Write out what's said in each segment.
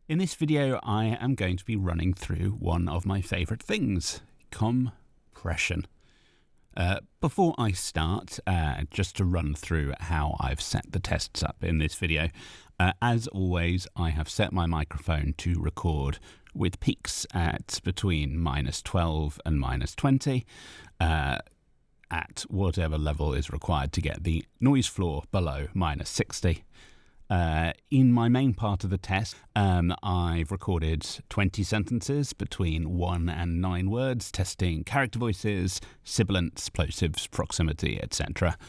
In this video, I am going to be running through one of my favourite things, compression. Before I start, just to run through how I've set the tests up in this video. As always, I have set my microphone to record with peaks at between -12 and -20 at whatever level is required to get the noise floor below -60. In my main part of the test, I've recorded 20 sentences between 1 and 9 words, testing character voices, sibilants, plosives, proximity, etc.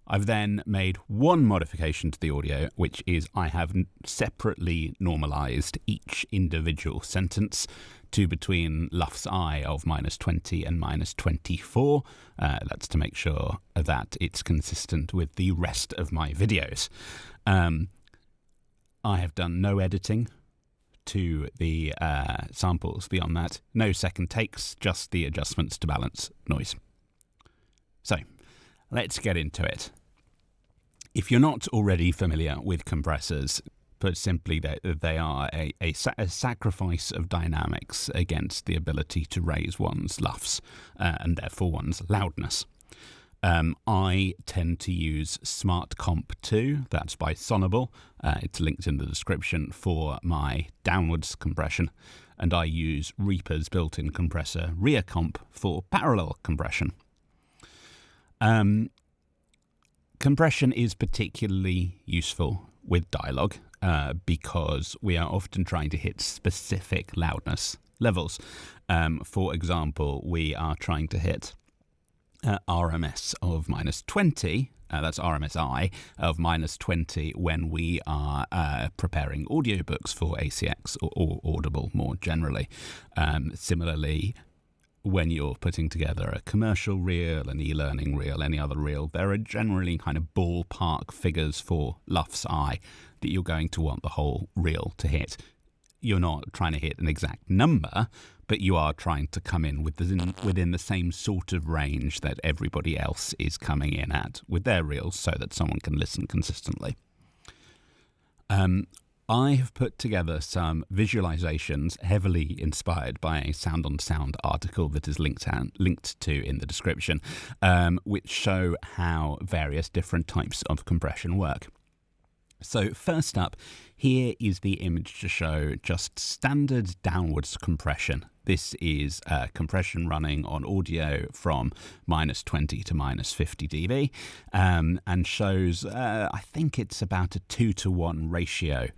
I've then made one modification to the audio, which is I have separately normalized each individual sentence to between Luft's I of -20 and -24. That's to make sure that it's consistent with the rest of my videos. I have done no editing to the samples beyond that. No second takes, just the adjustments to balance noise. So, let's get into it. If you're not already familiar with compressors, put simply, they are a sacrifice of dynamics against the ability to raise one's LUFS and therefore one's loudness. I tend to use Smart Comp 2, that's by Sonable. It's linked in the description for my downwards compression, and I use Reaper's built-in compressor ReaComp for parallel compression. Compression is particularly useful with dialogue because we are often trying to hit specific loudness levels. For example, we are trying to hit RMS of -20, that's RMSI of -20 when we are preparing audiobooks for ACX or Audible more generally. Similarly, when you're putting together a commercial reel, an e-learning reel, any other reel, there are generally kind of ballpark figures for Luft's I that you're going to want the whole reel to hit. You're not trying to hit an exact number, but you are trying to come in within the same sort of range that everybody else is coming in at with their reels so that someone can listen consistently. I have put together some visualizations heavily inspired by a Sound on Sound article that is linked to in the description, which show how various different types of compression work. So first up, here is the image to show just standard downwards compression. This is compression running on audio from -20 to -50 dB and shows, I think it's about a 2-to-1 ratio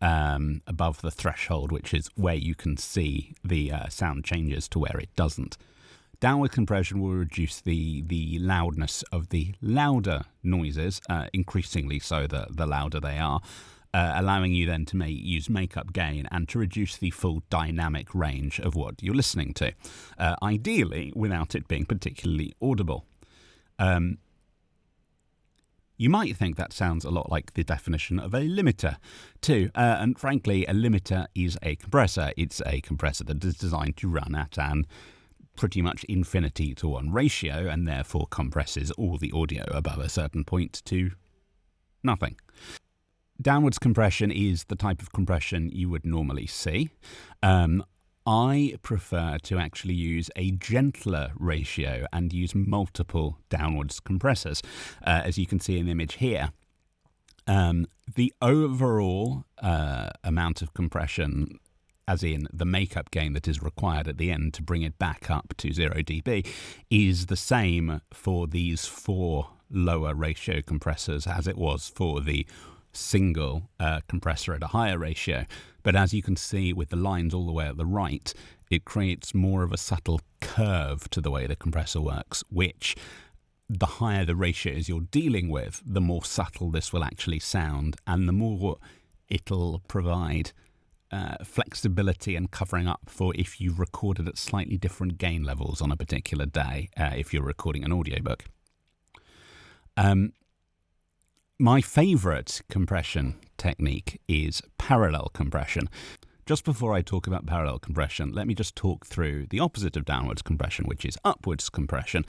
above the threshold, which is where you can see the sound changes to where it doesn't. Downward compression will reduce the loudness of the louder noises, increasingly so the louder they are, allowing you then to use makeup gain and to reduce the full dynamic range of what you're listening to, ideally without it being particularly audible. You might think that sounds a lot like the definition of a limiter too, and frankly a limiter is a compressor. It's a compressor that is designed to run at an pretty much infinity to 1 ratio and therefore compresses all the audio above a certain point to nothing. Downwards compression is the type of compression you would normally see. I prefer to actually use a gentler ratio and use multiple downwards compressors. As you can see in the image here, the overall amount of compression, as in the makeup gain that is required at the end to bring it back up to 0 dB, is the same for these 4 lower ratio compressors as it was for the single compressor at a higher ratio. But as you can see with the lines all the way at the right, it creates more of a subtle curve to the way the compressor works, which the higher the ratios you're dealing with, the more subtle this will actually sound and the more it'll provide flexibility and covering up for if you've recorded at slightly different gain levels on a particular day, if you're recording an audiobook. My favourite compression technique is parallel compression. Just before I talk about parallel compression, let me just talk through the opposite of downwards compression, which is upwards compression,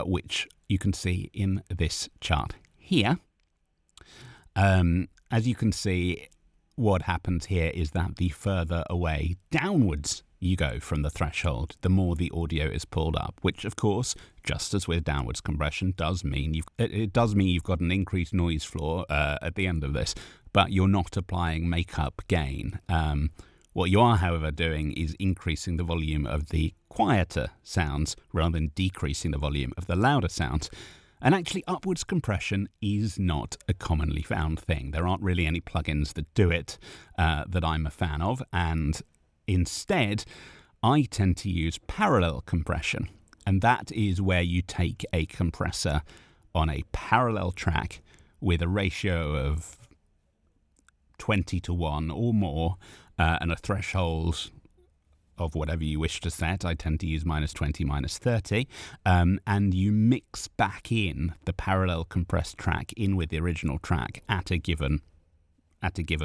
which you can see in this chart here. As you can see, what happens here is that the further away downwards you go from the threshold, the more the audio is pulled up, which of course, just as with downwards compression, does mean you've got an increased noise floor at the end of this, but you're not applying makeup gain. What you are, however, doing is increasing the volume of the quieter sounds rather than decreasing the volume of the louder sounds. And actually, upwards compression is not a commonly found thing. There aren't really any plugins that do it that I'm a fan of, and instead, I tend to use parallel compression, and that is where you take a compressor on a parallel track with a ratio of 20:1 or more, and a threshold of whatever you wish to set. I tend to use -20, -30, and you mix back in the parallel compressed track in with the original track at a given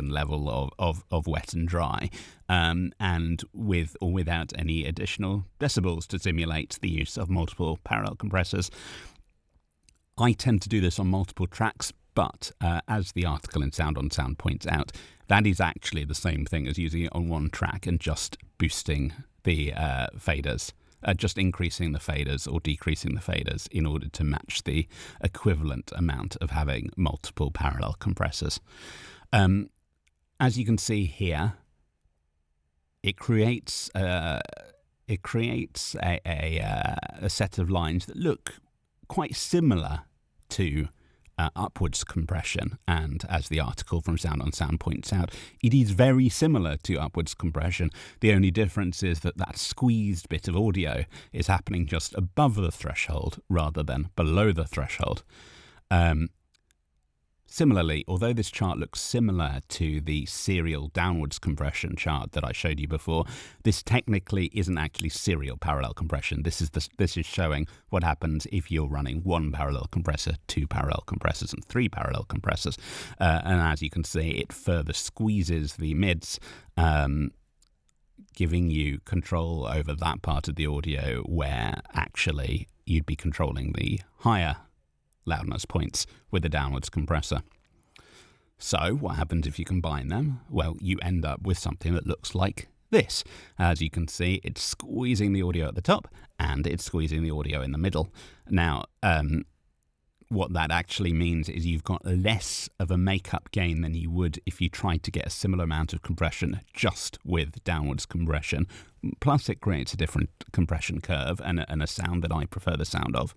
level of wet and dry, and with or without any additional decibels to simulate the use of multiple parallel compressors. I tend to do this on multiple tracks, but as the article in Sound on Sound points out, that is actually the same thing as using it on one track and just boosting the faders, just increasing the faders or decreasing the faders in order to match the equivalent amount of having multiple parallel compressors. As you can see here, it creates a set of lines that look quite similar to upwards compression, and as the article from Sound on Sound points out, it is very similar to upwards compression. The only difference is that that squeezed bit of audio is happening just above the threshold rather than below the threshold. Similarly, although this chart looks similar to the serial downwards compression chart that I showed you before, this technically isn't actually serial parallel compression. This is showing what happens if you're running one parallel compressor, two parallel compressors, and three parallel compressors. And as you can see, it further squeezes the mids, giving you control over that part of the audio where actually you'd be controlling the higher loudness points with a downwards compressor. So what happens if you combine them? Well, you end up with something that looks like this. As you can see, it's squeezing the audio at the top and it's squeezing the audio in the middle. Now, what that actually means is you've got less of a makeup gain than you would if you tried to get a similar amount of compression just with downwards compression. Plus, it creates a different compression curve and a sound that I prefer the sound of.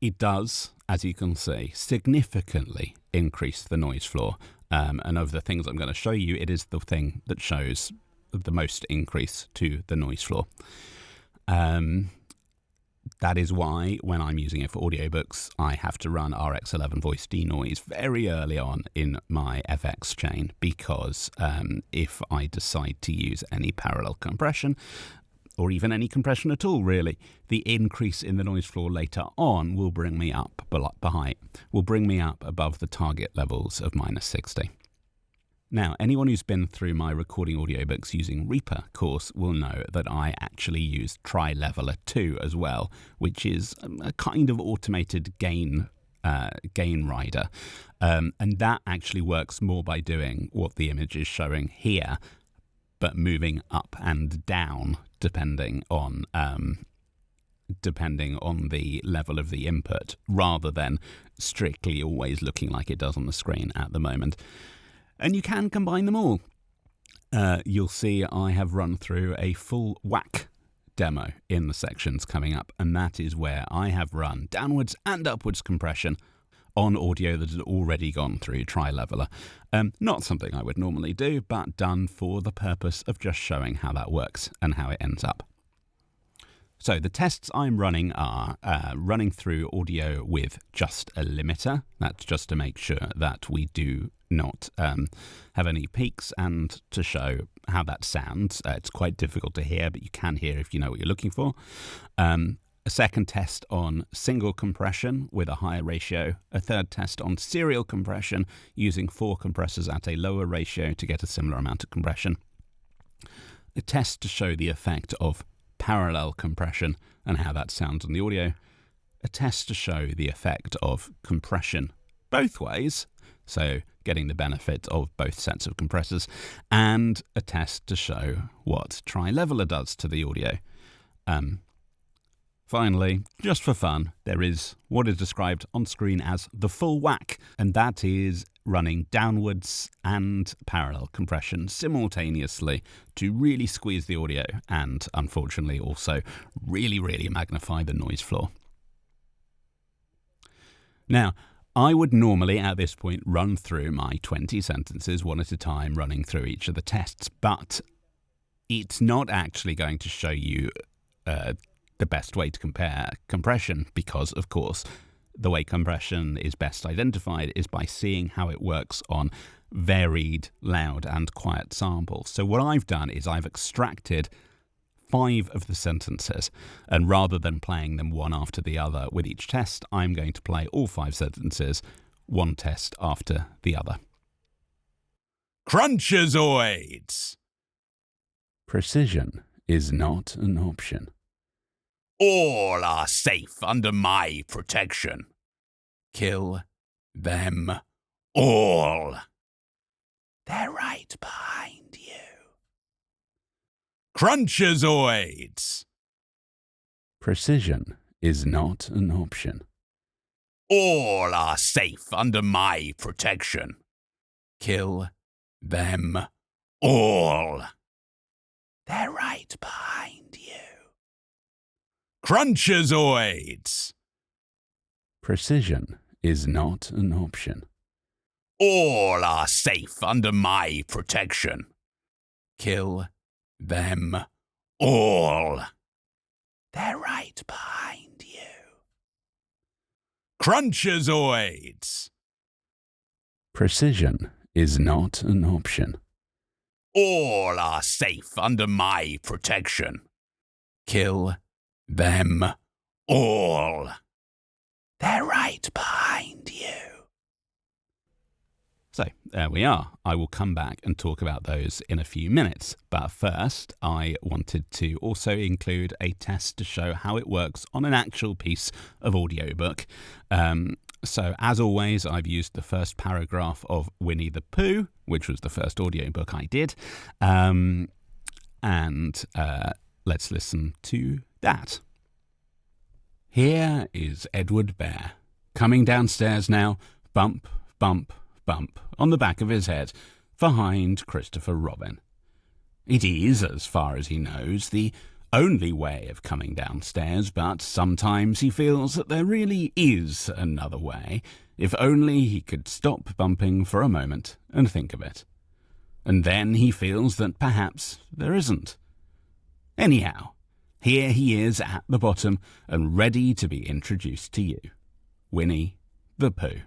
It does, as you can see, significantly increase the noise floor. And of the things I'm going to show you, it is the thing that shows the most increase to the noise floor. That is why, when I'm using it for audiobooks, I have to run RX11 voice denoise very early on in my FX chain, because if I decide to use any parallel compression, or even any compression at all, really, the increase in the noise floor later on will bring me up above the target levels of -60. Now, anyone who's been through my recording audiobooks using Reaper course will know that I actually use TriLeveler 2 as well, which is a kind of automated gain rider. And that actually works more by doing what the image is showing here, but moving up and down depending on the level of the input, rather than strictly always looking like it does on the screen at the moment. And you can combine them all. You'll see I have run through a full whack demo in the sections coming up, and that is where I have run downwards and upwards compression on audio that had already gone through TriLeveler. Not something I would normally do, but done for the purpose of just showing how that works and how it ends up. So the tests I'm running are running through audio with just a limiter. That's just to make sure that we do not have any peaks, and to show how that sounds. It's quite difficult to hear, but you can hear if you know what you're looking for. A second test on single compression with a higher ratio. A third test on serial compression using 4 compressors at a lower ratio to get a similar amount of compression. A test to show the effect of parallel compression and how that sounds on the audio. A test to show the effect of compression both ways, so getting the benefit of both sets of compressors, and a test to show what TriLeveler does to the audio. Finally, just for fun, there is what is described on screen as the full whack, and that is running downwards and parallel compression simultaneously to really squeeze the audio and, unfortunately, also really magnify the noise floor. Now, I would normally at this point run through my 20 sentences one at a time, running through each of the tests, but it's not actually going to show you the best way to compare compression because, of course, the way compression is best identified is by seeing how it works on varied, loud and quiet samples. So what I've done is I've extracted 5 of the sentences, and rather than playing them one after the other with each test, I'm going to play all 5 sentences, one test after the other. Crunchazoids! Precision is not an option. All are safe under my protection. Kill them all. They're right behind you. Crunchazoids! Precision is not an option. All are safe under my protection. Kill them all. They're right behind you. Crunchazoids! Precision is not an option. All are safe under my protection. Kill them all. They're right behind you. Crunchazoids! Precision is not an option. All are safe under my protection. Kill them all. They're right behind you. So, there we are. I will come back and talk about those in a few minutes. But first, I wanted to also include a test to show how it works on an actual piece of audiobook. So, as always, I've used the first paragraph of Winnie the Pooh, which was the first audiobook I did. Let's listen to that. Here is Edward Bear, coming downstairs now, bump, bump, bump, on the back of his head, behind Christopher Robin. It is, as far as he knows, the only way of coming downstairs, but sometimes he feels that there really is another way, if only he could stop bumping for a moment and think of it. And then he feels that perhaps there isn't. Anyhow, here he is at the bottom and ready to be introduced to you. Winnie the Pooh.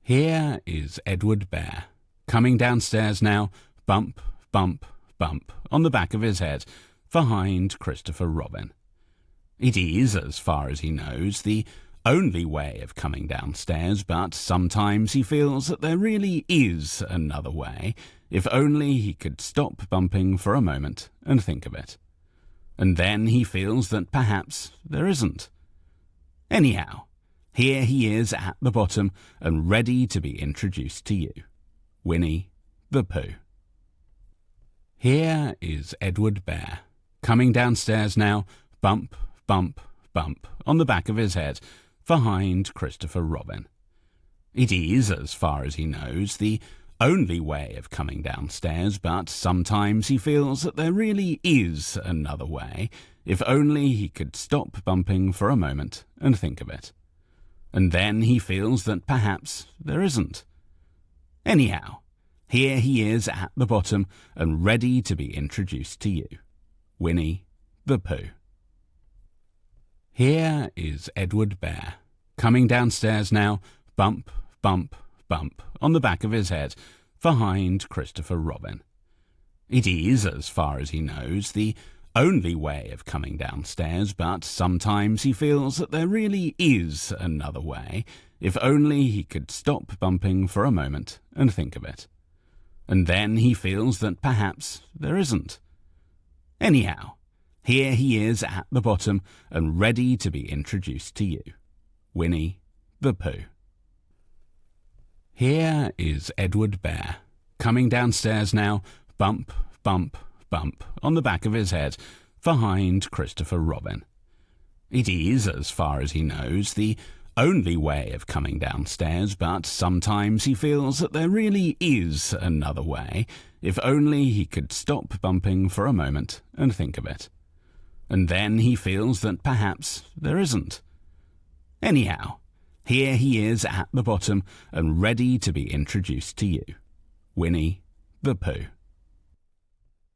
Here is Edward Bear, coming downstairs now, bump, bump, bump, on the back of his head, behind Christopher Robin. It is, as far as he knows, the only way of coming downstairs, but sometimes he feels that there really is another way, if only he could stop bumping for a moment and think of it. And then he feels that perhaps there isn't. Anyhow, here he is at the bottom and ready to be introduced to you. Winnie the Pooh. Here is Edward Bear, coming downstairs now, bump, bump, bump, on the back of his head, behind Christopher Robin. It is, as far as he knows, the only way of coming downstairs, but sometimes he feels that there really is another way, if only he could stop bumping for a moment and think of it. And then he feels that perhaps there isn't. Anyhow, here he is at the bottom and ready to be introduced to you. Winnie the Pooh. Here is Edward Bear, coming downstairs now, bump, bump, bump, on the back of his head, behind Christopher Robin. It is, as far as he knows, the only way of coming downstairs, but sometimes he feels that there really is another way, if only he could stop bumping for a moment and think of it. And then he feels that perhaps there isn't. Anyhow, here he is at the bottom and ready to be introduced to you. Winnie the Pooh. Here is Edward Bear, coming downstairs now, bump, bump, bump, on the back of his head, behind Christopher Robin. It is, as far as he knows, the only way of coming downstairs, but sometimes he feels that there really is another way, if only he could stop bumping for a moment and think of it. And then he feels that perhaps there isn't. Anyhow, here he is at the bottom and ready to be introduced to you. Winnie the Pooh.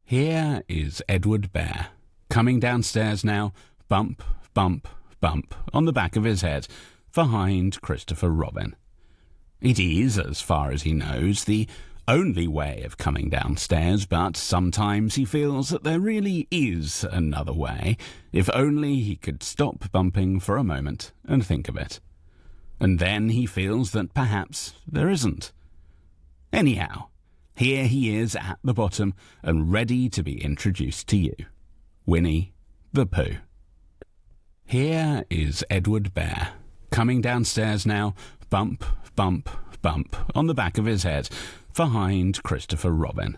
Here is Edward Bear, coming downstairs now, bump, bump, bump, on the back of his head, behind Christopher Robin. It is, as far as he knows, the only way of coming downstairs, but sometimes he feels that there really is another way, if only he could stop bumping for a moment and think of it. And then he feels that perhaps there isn't. Anyhow, here he is at the bottom and ready to be introduced to you. Winnie the Pooh. Here is Edward Bear, coming downstairs now, bump, bump, bump, on the back of his head, behind Christopher Robin.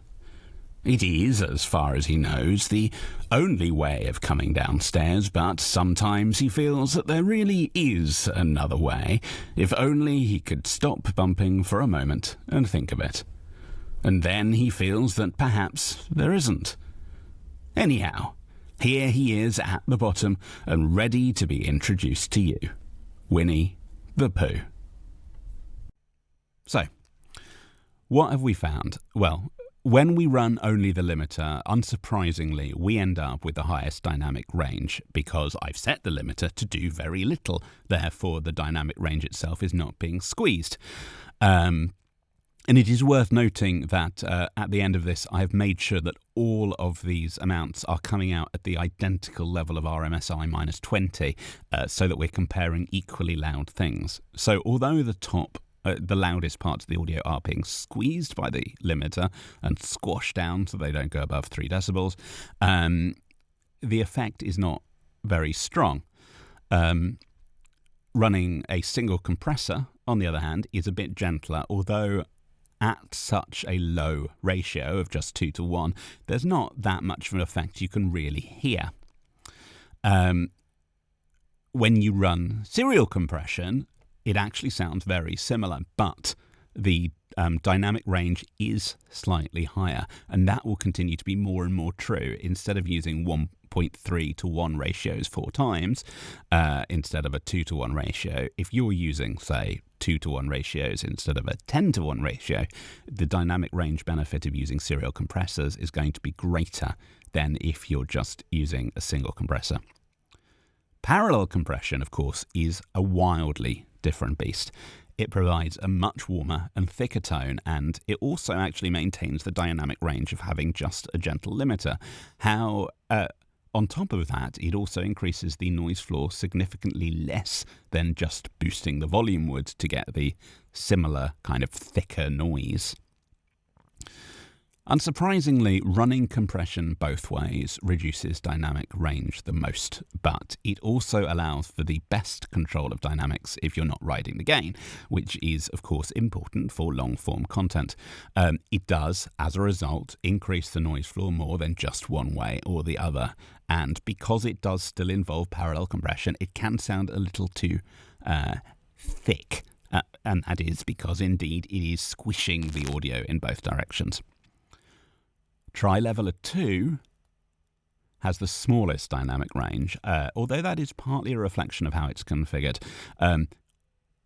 It is, as far as he knows, the only way of coming downstairs, but sometimes he feels that there really is another way, if only he could stop bumping for a moment and think of it. And then he feels that perhaps there isn't. Anyhow, here he is at the bottom and ready to be introduced to you. Winnie the Pooh. So, what have we found? Well, when we run only the limiter, unsurprisingly, we end up with the highest dynamic range because I've set the limiter to do very little. Therefore, the dynamic range itself is not being squeezed. And it is worth noting that at the end of this, I've made sure that all of these amounts are coming out at the identical level of RMSI minus 20, so that we're comparing equally loud things. So although the loudest parts of the audio are being squeezed by the limiter and squashed down so they don't go above 3 decibels, the effect is not very strong. Running a single compressor, on the other hand, is a bit gentler, although at such a low ratio of just 2:1, there's not that much of an effect you can really hear. When you run serial compression, it actually sounds very similar, but the dynamic range is slightly higher, and that will continue to be more and more true. Instead of using 1.3:1 ratios 4 times, instead of a 2:1 ratio, if you're using, say, 2:1 ratios instead of a 10:1 ratio, the dynamic range benefit of using serial compressors is going to be greater than if you're just using a single compressor. Parallel compression, of course, is a wildly different beast. It provides a much warmer and thicker tone, and it also actually maintains the dynamic range of having just a gentle limiter. On top of that, it also increases the noise floor significantly less than just boosting the volume would to get the similar kind of thicker noise. Unsurprisingly, running compression both ways reduces dynamic range the most, but it also allows for the best control of dynamics if you're not riding the gain, which is, of course, important for long-form content. It does, as a result, increase the noise floor more than just one way or the other, and because it does still involve parallel compression, it can sound a little too thick, and that is because, indeed, it is squishing the audio in both directions. TriLeveler 2 has the smallest dynamic range, although that is partly a reflection of how it's configured.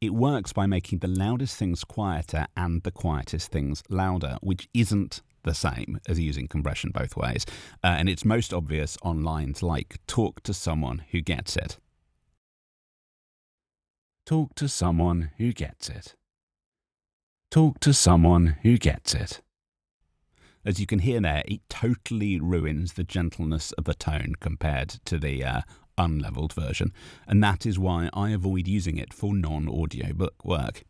It works by making the loudest things quieter and the quietest things louder, which isn't the same as using compression both ways. And it's most obvious on lines like, "Talk to someone who gets it." Talk to someone who gets it. Talk to someone who gets it. As you can hear there, it totally ruins the gentleness of the tone compared to the unleveled version, and that is why I avoid using it for non-audiobook work.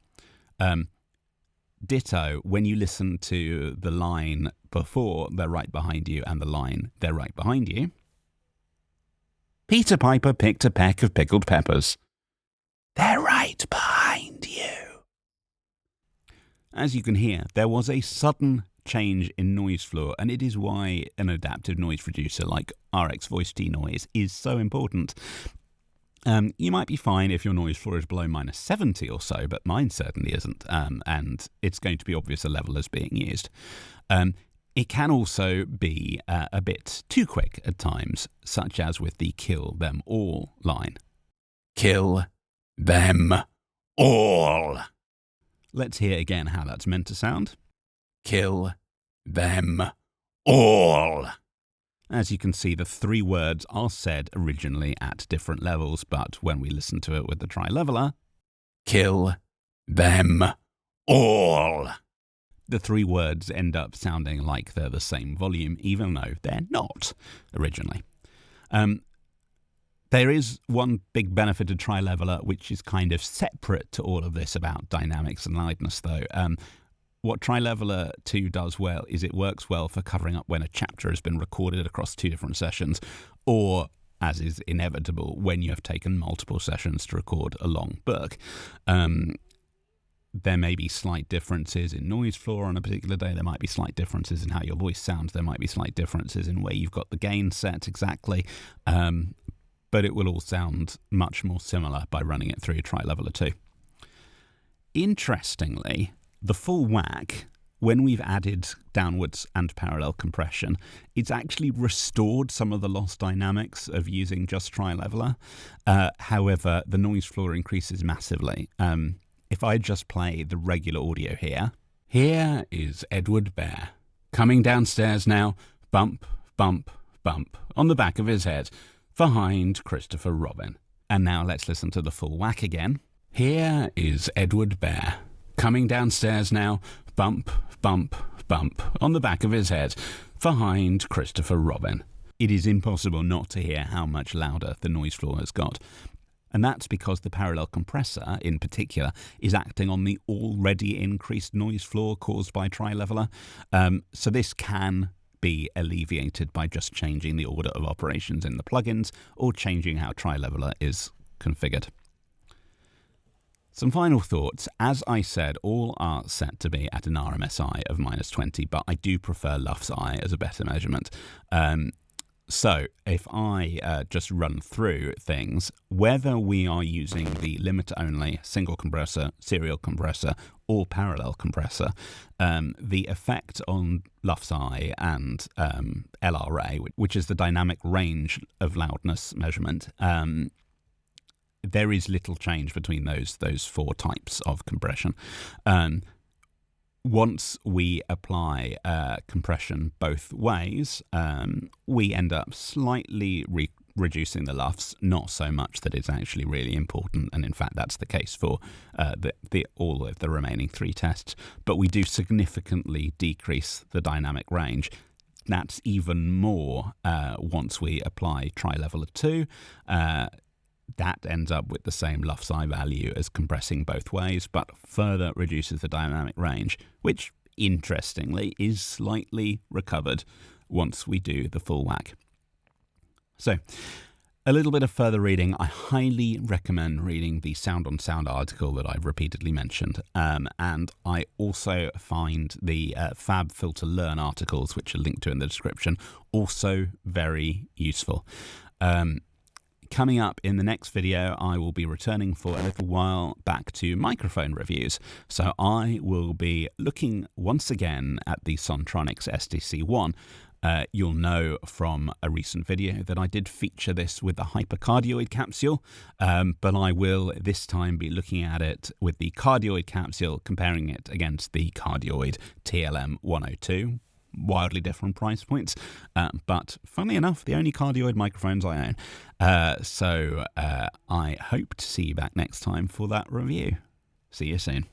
Ditto, when you listen to the line before "they're right behind you" and the line "they're right behind you." Peter Piper picked a peck of pickled peppers. They're right behind you. As you can hear, there was a sudden change in noise floor, and it is why an adaptive noise reducer like RX Voice Denoise is so important. You might be fine if your noise floor is below -70 or so, but mine certainly isn't, and it's going to be obvious a level is being used. It can also be a bit too quick at times, such as with the kill them all line. Kill them all. Let's hear again how that's meant to sound. Kill them all. As you can see, the three words are said originally at different levels, but when we listen to it with the TriLeveler, kill them all, the three words end up sounding like they're the same volume, even though they're not originally. There is one big benefit of TriLeveler, which is kind of separate to all of this about dynamics and loudness, though. What TriLeveler 2 does well is it works well for covering up when a chapter has been recorded across two different sessions, or, as is inevitable, when you have taken multiple sessions to record a long book. There may be slight differences in noise floor on a particular day. There might be slight differences in how your voice sounds. There might be slight differences in where you've got the gain set exactly. But it will all sound much more similar by running it through TriLeveler 2. Interestingly, the full whack, when we've added downwards and parallel compression, it's actually restored some of the lost dynamics of using just TriLeveler. However, the noise floor increases massively. If I just play the regular audio here is Edward Bear. Coming downstairs now, bump, bump, bump, on the back of his head, behind Christopher Robin. And now let's listen to the full whack again. Here is Edward Bear. Coming downstairs now, bump, bump, bump, on the back of his head, behind Christopher Robin. It is impossible not to hear how much louder the noise floor has got. And that's because the parallel compressor, in particular, is acting on the already increased noise floor caused by TriLeveler. So this can be alleviated by just changing the order of operations in the plugins or changing how TriLeveler is configured. Some final thoughts. As I said, all are set to be at an RMSI of -20, but I do prefer LUFSI as a better measurement. So if I just run through things, whether we are using the limiter-only single compressor, serial compressor, or parallel compressor, the effect on LUFSI and LRA, which is the dynamic range of loudness measurement, there is little change between those four types of compression. Once we apply compression both ways, we end up slightly reducing the LUFS, not so much that it's actually really important, and in fact that's the case for all of the remaining three tests, but we do significantly decrease the dynamic range. That's even more once we apply TriLeveler 2. That ends up with the same LUFSI value as compressing both ways, but further reduces the dynamic range, which, interestingly, is slightly recovered once we do the full whack. So, a little bit of further reading. I highly recommend reading the Sound on Sound article that I've repeatedly mentioned, and I also find the Fab Filter Learn articles, which are linked to in the description, also very useful. Coming up in the next video, I will be returning for a little while back to microphone reviews. So I will be looking once again at the Sontronics SDC-1. You'll know from a recent video that I did feature this with the hypercardioid capsule, but I will this time be looking at it with the cardioid capsule, comparing it against the cardioid TLM 102. Wildly different price points, but funnily enough, the only cardioid microphones I own. So I hope to see you back next time for that review. See you soon.